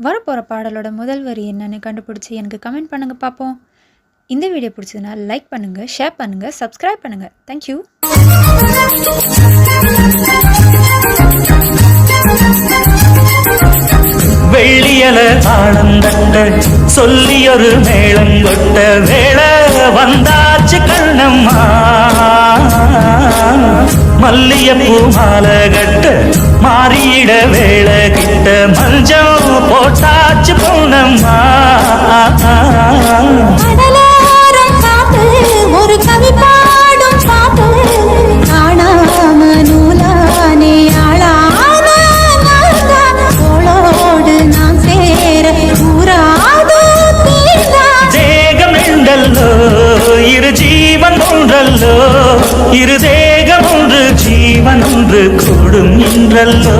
வரப்போகிற பாடலோட முதல் வரி என்னன்னு கண்டுபிடிச்சி எனக்கு கமெண்ட் பண்ணுங்கள் பார்ப்போம். இந்த வீடியோ பிடிச்சதுன்னா லைக் பண்ணுங்கள், ஷேர் பண்ணுங்கள், சப்ஸ்கிரைப் பண்ணுங்கள். தேங்க்யூ. வெள்ளியல தாளந்தட்ட சொல்லி ஒரு மேளங்கொட்ட வேளை வந்தாச்சு கண்ணம்மா. மல்லியப்பூ மாலை கட்ட மாறியிட வேளை கிட்ட மஞ்சள் போட்டாச்சு பொண்ணம்மா. ஒரு கவி பாடும் பாட்டு காணாம நூலானே ஆளானோடு நான் சேர கூறாதோ தேகம் என்றல்லோ இரு ஜீவன் ஒன்றல்லோ, இரு தேகம் ஒன்று ஜீவன் ஒன்று கூடும் என்றல்லோ.